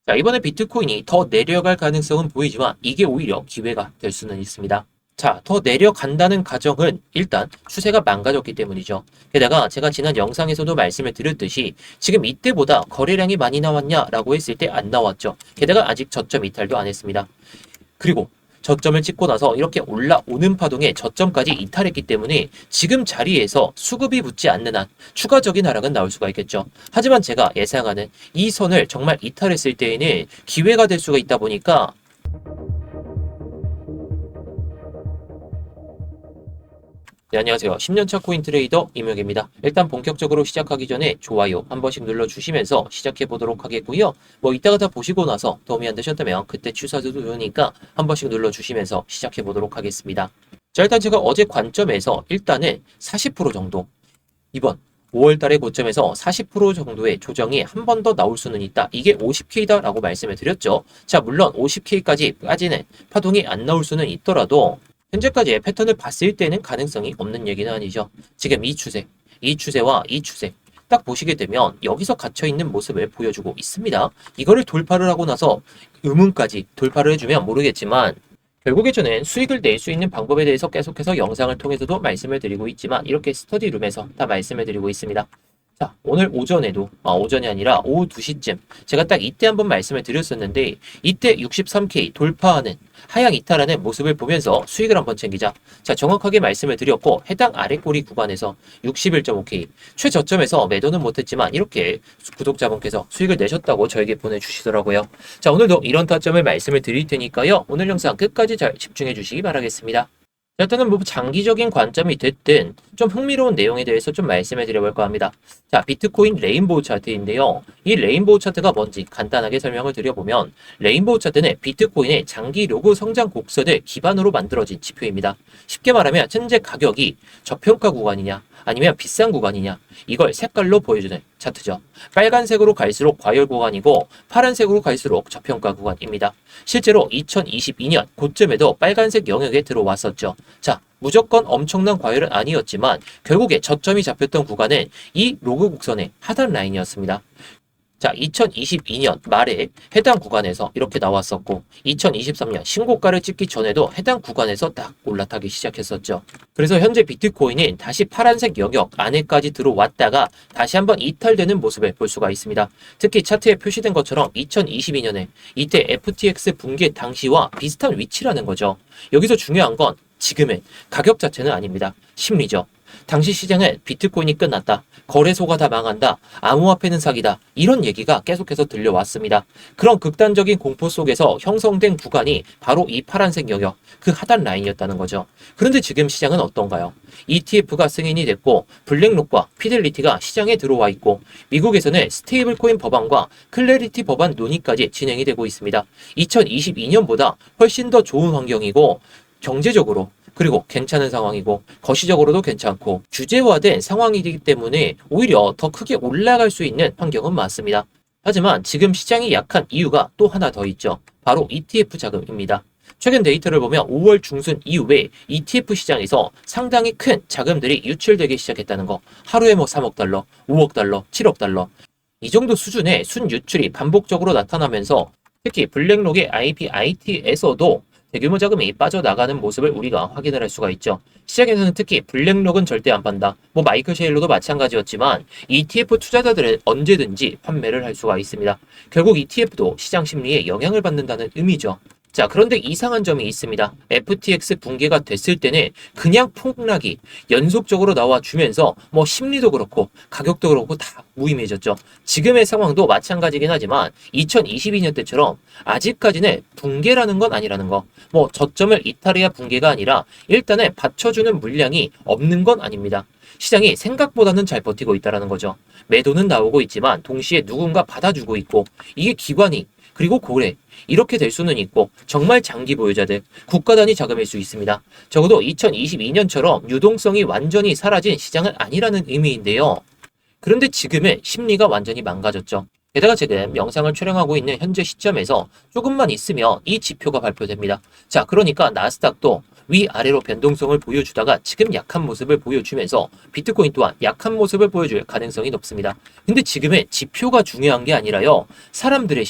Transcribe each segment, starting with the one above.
자, 이번에 비트코인이 더 내려갈 가능성은 보이지만 이게 오히려 기회가 될 수는 있습니다. 자, 더 내려간다는 가정은 일단 추세가 망가졌기 때문이죠. 게다가 제가 지난 영상에서도 말씀을 드렸듯이 지금 이때보다 거래량이 많이 나왔냐라고 했을 때 안 나왔죠. 게다가 아직 저점 이탈도 안 했습니다. 그리고 저점을 찍고 나서 이렇게 올라오는 파동에 저점까지 이탈했기 때문에 지금 자리에서 수급이 붙지 않는 한 추가적인 하락은 나올 수가 있겠죠. 하지만 제가 예상하는 이 선을 정말 이탈했을 때에는 기회가 될 수가 있다 보니까 네, 안녕하세요. 10년차 코인 트레이더 이명입니다. 일단 본격적으로 시작하기 전에 좋아요 한 번씩 눌러주시면서 시작해 보도록 하겠고요. 뭐 이따가 다 보시고 나서 도움이 안 되셨다면 그때 취소해도 좋으니까 한 번씩 눌러주시면서 시작해 보도록 하겠습니다. 자, 일단 제가 어제 관점에서 일단은 40% 정도 이번 5월 달의 고점에서 40% 정도의 조정이 한 번 더 나올 수는 있다. 이게 50K다 라고 말씀을 드렸죠. 자, 물론 50K까지 빠지는 파동이 안 나올 수는 있더라도 현재까지의 패턴을 봤을 때는 가능성이 없는 얘기는 아니죠. 지금 이 추세, 이 추세와 이 추세 딱 보시게 되면 여기서 갇혀있는 모습을 보여주고 있습니다. 이거를 돌파를 하고 나서 음운까지 돌파를 해주면 모르겠지만 결국에 저는 수익을 낼 수 있는 방법에 대해서 계속해서 영상을 통해서도 말씀을 드리고 있지만 이렇게 스터디룸에서 다 말씀을 드리고 있습니다. 자, 오늘 오전에도, 오전이 아니라 오후 2시쯤 제가 딱 이때 한번 말씀을 드렸었는데 이때 63K 돌파하는 하향 이탈하는 모습을 보면서 수익을 한번 챙기자. 자, 정확하게 말씀을 드렸고 해당 아래 꼬리 구간에서 61.5K 최저점에서 매도는 못했지만 이렇게 구독자분께서 수익을 내셨다고 저에게 보내주시더라고요. 자, 오늘도 이런 타점을 말씀을 드릴 테니까요. 오늘 영상 끝까지 잘 집중해 주시기 바라겠습니다. 자, 일단은 뭐 장기적인 관점이 됐든 좀 흥미로운 내용에 대해서 좀 말씀해 드려볼까 합니다. 자, 비트코인 레인보우 차트인데요. 이 레인보우 차트가 뭔지 간단하게 설명을 드려보면 레인보우 차트는 비트코인의 장기 로그 성장 곡선을 기반으로 만들어진 지표입니다. 쉽게 말하면 현재 가격이 저평가 구간이냐 아니면 비싼 구간이냐 이걸 색깔로 보여주는 차트죠. 빨간색으로 갈수록 과열 구간이고 파란색으로 갈수록 저평가 구간입니다. 실제로 2022년 고점에도 빨간색 영역에 들어왔었죠. 자, 무조건 엄청난 과열은 아니었지만 결국에 저점이 잡혔던 구간은 이 로그 곡선의 하단 라인이었습니다. 자, 2022년 말에 해당 구간에서 이렇게 나왔었고 2023년 신고가를 찍기 전에도 해당 구간에서 딱 올라타기 시작했었죠. 그래서 현재 비트코인은 다시 파란색 영역 안에까지 들어왔다가 다시 한번 이탈되는 모습을 볼 수가 있습니다. 특히 차트에 표시된 것처럼 2022년에 이때 FTX 붕괴 당시와 비슷한 위치라는 거죠. 여기서 중요한 건 지금의 가격 자체는 아닙니다. 심리죠. 당시 시장은 비트코인이 끝났다. 거래소가 다 망한다. 암호화폐는 사기다. 이런 얘기가 계속해서 들려왔습니다. 그런 극단적인 공포 속에서 형성된 구간이 바로 이 파란색 영역, 그 하단 라인이었다는 거죠. 그런데 지금 시장은 어떤가요? ETF가 승인이 됐고 블랙록과 피델리티가 시장에 들어와 있고 미국에서는 스테이블 코인 법안과 클래리티 법안 논의까지 진행이 되고 있습니다. 2022년보다 훨씬 더 좋은 환경이고 경제적으로 그리고 괜찮은 상황이고 거시적으로도 괜찮고 규제화된 상황이기 때문에 오히려 더 크게 올라갈 수 있는 환경은 맞습니다. 하지만 지금 시장이 약한 이유가 또 하나 더 있죠. 바로 ETF 자금입니다. 최근 데이터를 보면 5월 중순 이후에 ETF 시장에서 상당히 큰 자금들이 유출되기 시작했다는 거. 하루에 뭐 3억 달러, 5억 달러, 7억 달러 이 정도 수준의 순유출이 반복적으로 나타나면서 특히 블랙록의 IBIT에서도 대규모 자금이 빠져나가는 모습을 우리가 확인을 할 수가 있죠. 시장에서는 특히 블랙록은 절대 안 판다. 뭐 마이클 셰일로도 마찬가지였지만 ETF 투자자들은 언제든지 판매를 할 수가 있습니다. 결국 ETF도 시장 심리에 영향을 받는다는 의미죠. 자, 그런데 이상한 점이 있습니다. FTX 붕괴가 됐을 때는 그냥 폭락이 연속적으로 나와주면서 뭐 심리도 그렇고 가격도 그렇고 다 무의미해졌죠. 지금의 상황도 마찬가지긴 하지만 2022년 때처럼 아직까지는 붕괴라는 건 아니라는 거. 뭐 저점을 이탈해야 붕괴가 아니라 일단은 받쳐주는 물량이 없는 건 아닙니다. 시장이 생각보다는 잘 버티고 있다는 거죠. 매도는 나오고 있지만 동시에 누군가 받아주고 있고 이게 기관이 그리고 고래 이렇게 될 수는 있고 정말 장기 보유자들 국가 단위 자금일 수 있습니다. 적어도 2022년처럼 유동성이 완전히 사라진 시장은 아니라는 의미인데요. 그런데 지금의 심리가 완전히 망가졌죠. 게다가 지금 영상을 촬영하고 있는 현재 시점에서 조금만 있으면 이 지표가 발표됩니다. 자, 그러니까 나스닥도 위아래로 변동성을 보여주다가 지금 약한 모습을 보여주면서 비트코인 또한 약한 모습을 보여줄 가능성이 높습니다. 근데 지금의 지표가 중요한 게 아니라요. 사람들의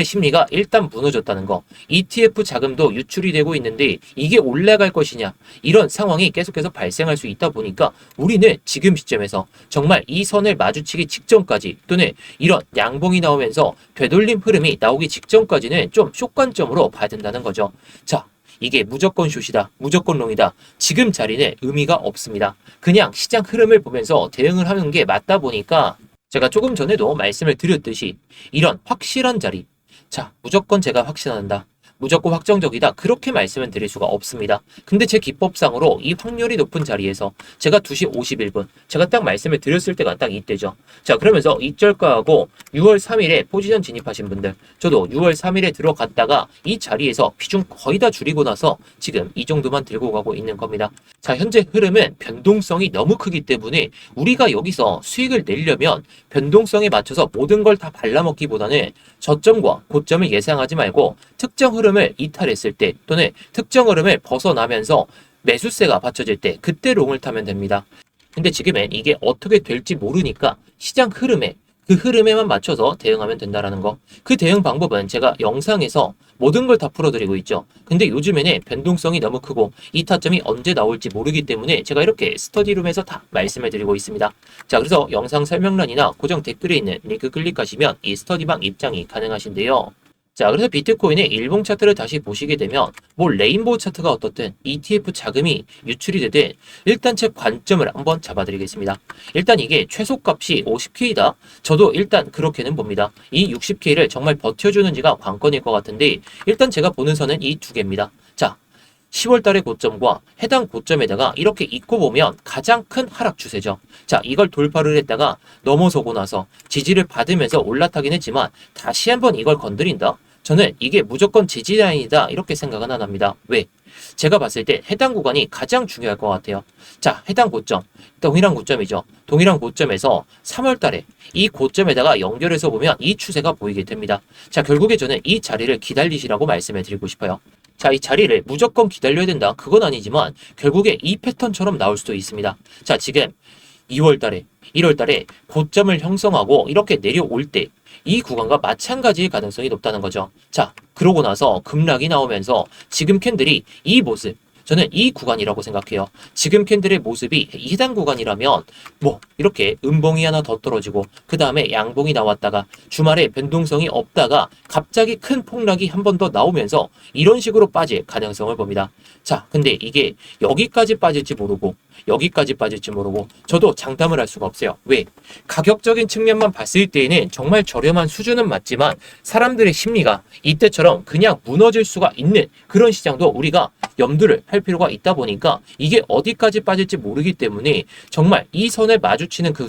심리가 일단 무너졌다는 거. ETF 자금도 유출이 되고 있는데 이게 올라갈 것이냐. 이런 상황이 계속해서 발생할 수 있다 보니까 우리는 지금 시점에서 정말 이 선을 마주치기 직전까지 또는 이런 양봉이 나오면서 되돌림 흐름이 나오기 직전까지는 좀 숏관점으로 봐야 된다는 거죠. 자, 이게 무조건 숏이다, 무조건 롱이다. 지금 자리는 의미가 없습니다. 그냥 시장 흐름을 보면서 대응을 하는 게 맞다 보니까 제가 조금 전에도 말씀을 드렸듯이 이런 확실한 자리, 자, 무조건 제가 확신한다, 무조건 확정적이다, 그렇게 말씀을 드릴 수가 없습니다. 근데 제 기법상으로 이 확률이 높은 자리에서 제가 2시 51분 제가 딱 말씀을 드렸을 때가 딱 이때죠. 자, 그러면서 이절가하고 6월 3일에 포지션 진입하신 분들, 저도 6월 3일에 들어갔다가 이 자리에서 비중 거의 다 줄이고 나서 지금 이 정도만 들고 가고 있는 겁니다. 자, 현재 흐름은 변동성이 너무 크기 때문에 우리가 여기서 수익을 내려면 변동성에 맞춰서 모든 걸 다 발라먹기보다는 저점과 고점을 예상하지 말고 특정 흐름을 이탈했을 때 또는 특정 흐름을 벗어나면서 매수세가 받쳐질 때 그때 롱을 타면 됩니다. 근데 지금은 이게 어떻게 될지 모르니까 시장 흐름에 그 흐름에만 맞춰서 대응하면 된다라는 거. 그 대응 방법은 제가 영상에서 모든 걸 다 풀어드리고 있죠. 근데 요즘에는 변동성이 너무 크고 이 타점이 언제 나올지 모르기 때문에 제가 이렇게 스터디룸에서 다 말씀을 드리고 있습니다. 자, 그래서 영상 설명란이나 고정 댓글에 있는 링크 클릭하시면 이 스터디방 입장이 가능하신데요. 자, 그래서 비트코인의 일봉 차트를 다시 보시게 되면 뭐 레인보우 차트가 어떻든 ETF 자금이 유출이 되든 일단 제 관점을 한번 잡아드리겠습니다. 일단 이게 최소값이 50K다. 저도 일단 그렇게는 봅니다. 이 60K를 정말 버텨주는지가 관건일 것 같은데 일단 제가 보는 선은 이 두 개입니다. 자, 10월 달의 고점과 해당 고점에다가 이렇게 잇고 보면 가장 큰 하락 추세죠. 자, 이걸 돌파를 했다가 넘어서고 나서 지지를 받으면서 올라타긴 했지만 다시 한번 이걸 건드린다? 저는 이게 무조건 지지 라인이다 이렇게 생각은 안 합니다. 왜? 제가 봤을 때 해당 구간이 가장 중요할 것 같아요. 자, 해당 고점, 동일한 고점이죠. 동일한 고점에서 3월 달에 이 고점에다가 연결해서 보면 이 추세가 보이게 됩니다. 자, 결국에 저는 이 자리를 기다리시라고 말씀을 드리고 싶어요. 자, 이 자리를 무조건 기다려야 된다, 그건 아니지만 결국에 이 패턴처럼 나올 수도 있습니다. 자, 지금 2월 달에 1월 달에 고점을 형성하고 이렇게 내려올 때 이 구간과 마찬가지의 가능성이 높다는 거죠. 자, 그러고 나서 급락이 나오면서 지금 캔들이 이 모습, 저는 이 구간이라고 생각해요. 지금 캔들의 모습이 해당 구간이라면 뭐 이렇게 음봉이 하나 더 떨어지고 그 다음에 양봉이 나왔다가 주말에 변동성이 없다가 갑자기 큰 폭락이 한 번 더 나오면서 이런 식으로 빠질 가능성을 봅니다. 자, 근데 이게 여기까지 빠질지 모르고 여기까지 빠질지 모르고 저도 장담을 할 수가 없어요. 왜? 가격적인 측면만 봤을 때에는 정말 저렴한 수준은 맞지만 사람들의 심리가 이때처럼 그냥 무너질 수가 있는 그런 시장도 우리가 염두를 할 필요가 있다 보니까 이게 어디까지 빠질지 모르기 때문에 정말 이 선을 마주치는 그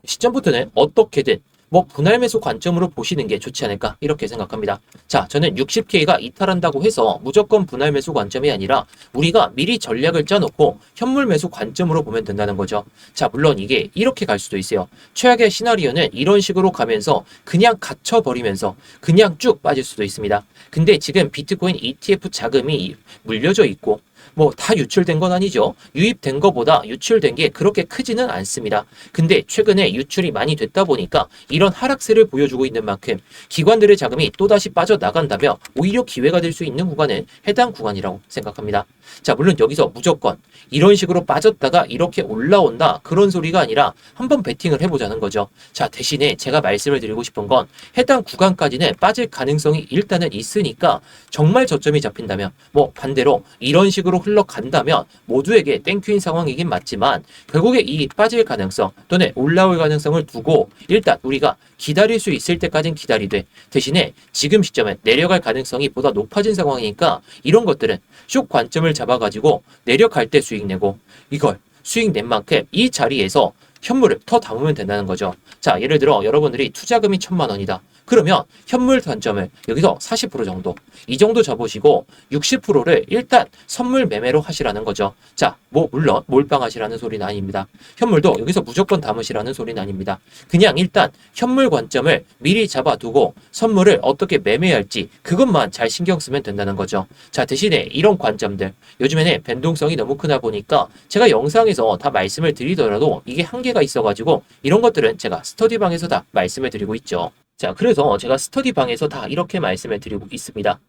시점부터는 어떻게든 뭐 분할 매수 관점으로 보시는 게 좋지 않을까 이렇게 생각합니다. 자, 저는 60K가 이탈한다고 해서 무조건 분할 매수 관점이 아니라 우리가 미리 전략을 짜놓고 현물 매수 관점으로 보면 된다는 거죠. 자, 물론 이게 이렇게 갈 수도 있어요. 최악의 시나리오는 이런 식으로 가면서 그냥 갇혀버리면서 그냥 쭉 빠질 수도 있습니다. 근데 지금 비트코인 ETF 자금이 물려져 있고 뭐 다 유출된 건 아니죠. 유입된 것보다 유출된 게 그렇게 크지는 않습니다. 근데 최근에 유출이 많이 됐다 보니까 이런 하락세를 보여주고 있는 만큼 기관들의 자금이 또다시 빠져나간다면 오히려 기회가 될 수 있는 구간은 해당 구간이라고 생각합니다. 자, 물론 여기서 무조건 이런 식으로 빠졌다가 이렇게 올라온다 그런 소리가 아니라 한번 베팅을 해보자는 거죠. 자, 대신에 제가 말씀을 드리고 싶은 건 해당 구간까지는 빠질 가능성이 일단은 있으니까 정말 저점이 잡힌다면 뭐 반대로 이런 식으로 흘러간다면 모두에게 땡큐인 상황이긴 맞지만 결국에 이 빠질 가능성 또는 올라올 가능성을 두고 일단 우리가 기다릴 수 있을 때까지는 기다리되 대신에 지금 시점에 내려갈 가능성이 보다 높아진 상황이니까 이런 것들은 숏 관점을 잡아가지고 내려갈 때 수익 내고 이걸 수익 낸 만큼 이 자리에서 현물을 더 담으면 된다는 거죠. 자, 예를 들어 여러분들이 투자금이 1,000만 원이다. 그러면 현물 단점을 여기서 40% 정도, 이 정도 잡으시고 60%를 일단 선물 매매로 하시라는 거죠. 자, 뭐 물론 몰빵하시라는 소리는 아닙니다. 현물도 여기서 무조건 담으시라는 소리는 아닙니다. 그냥 일단 현물 관점을 미리 잡아두고 선물을 어떻게 매매할지 그것만 잘 신경 쓰면 된다는 거죠. 자, 대신에 이런 관점들, 요즘에는 변동성이 너무 크다 보니까 제가 영상에서 다 말씀을 드리더라도 이게 한계가 있어가지고 이런 것들은 제가 스터디방에서 다 말씀을 드리고 있죠. 자, 그래서 제가 스터디방에서 다 이렇게 말씀을 드리고 있습니다.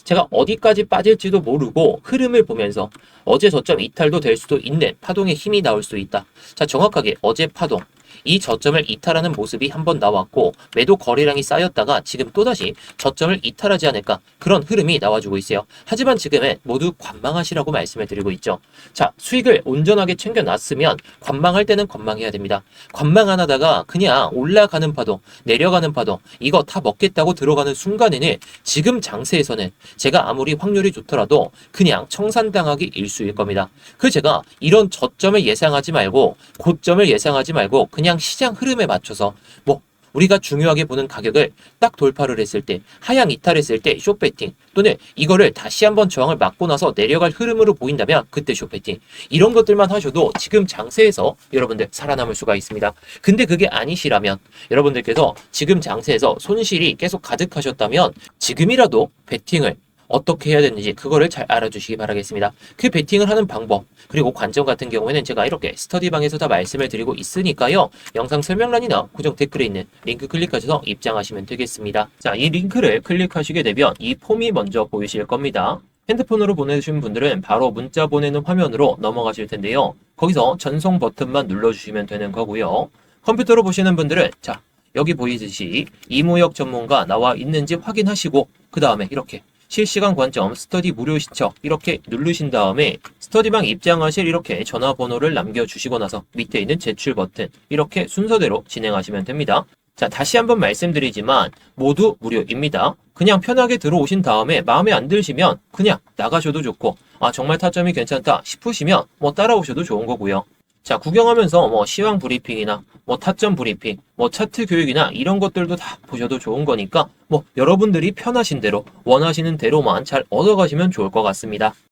제가 어디까지 빠질지도 모르고 흐름을 보면서 어제 저점 이탈도 될 수도 있는 파동의 힘이 나올 수 있다. 자, 정확하게 어제 파동, 이 저점을 이탈하는 모습이 한번 나왔고 매도 거래량이 쌓였다가 지금 또다시 저점을 이탈하지 않을까, 그런 흐름이 나와주고 있어요. 하지만 지금은 모두 관망하시라고 말씀을 드리고 있죠. 자, 수익을 온전하게 챙겨놨으면 관망할 때는 관망해야 됩니다. 관망 안 하다가 그냥 올라가는 파동, 내려가는 파동, 이거 다 먹겠다고 들어가는 순간에는 지금 장세에서는 제가 아무리 확률이 좋더라도 그냥 청산당하기 일수일 겁니다. 그래서 제가 이런 저점을 예상하지 말고 고점을 예상하지 말고 그냥 시장 흐름에 맞춰서 뭐 우리가 중요하게 보는 가격을 딱 돌파를 했을 때, 하향 이탈했을 때 숏배팅, 또는 이거를 다시 한번 저항을 맞고 나서 내려갈 흐름으로 보인다면 그때 숏배팅, 이런 것들만 하셔도 지금 장세에서 여러분들 살아남을 수가 있습니다. 근데 그게 아니시라면, 여러분들께서 지금 장세에서 손실이 계속 가득하셨다면 지금이라도 배팅을 어떻게 해야 되는지 그거를 잘 알아주시기 바라겠습니다. 그 배팅을 하는 방법, 그리고 관점 같은 경우에는 제가 이렇게 스터디방에서 다 말씀을 드리고 있으니까요. 영상 설명란이나 고정 댓글에 있는 링크 클릭하셔서 입장하시면 되겠습니다. 자, 이 링크를 클릭하시게 되면 이 폼이 먼저 보이실 겁니다. 핸드폰으로 보내주신 분들은 바로 문자 보내는 화면으로 넘어가실 텐데요. 거기서 전송 버튼만 눌러주시면 되는 거고요. 컴퓨터로 보시는 분들은 자, 여기 보이듯이 이무역 전문가 나와 있는지 확인하시고 그 다음에 이렇게 실시간 관점 스터디 무료 시청 이렇게 누르신 다음에 스터디방 입장하실 이렇게 전화번호를 남겨주시고 나서 밑에 있는 제출 버튼 이렇게 순서대로 진행하시면 됩니다. 자, 다시 한번 말씀드리지만 모두 무료입니다. 그냥 편하게 들어오신 다음에 마음에 안 드시면 그냥 나가셔도 좋고, 아 정말 타점이 괜찮다 싶으시면 뭐 따라오셔도 좋은 거고요. 자, 구경하면서 뭐 시황 브리핑이나 뭐 타점 브리핑, 뭐 차트 교육이나 이런 것들도 다 보셔도 좋은 거니까 뭐 여러분들이 편하신 대로 원하시는 대로만 잘 얻어가시면 좋을 것 같습니다.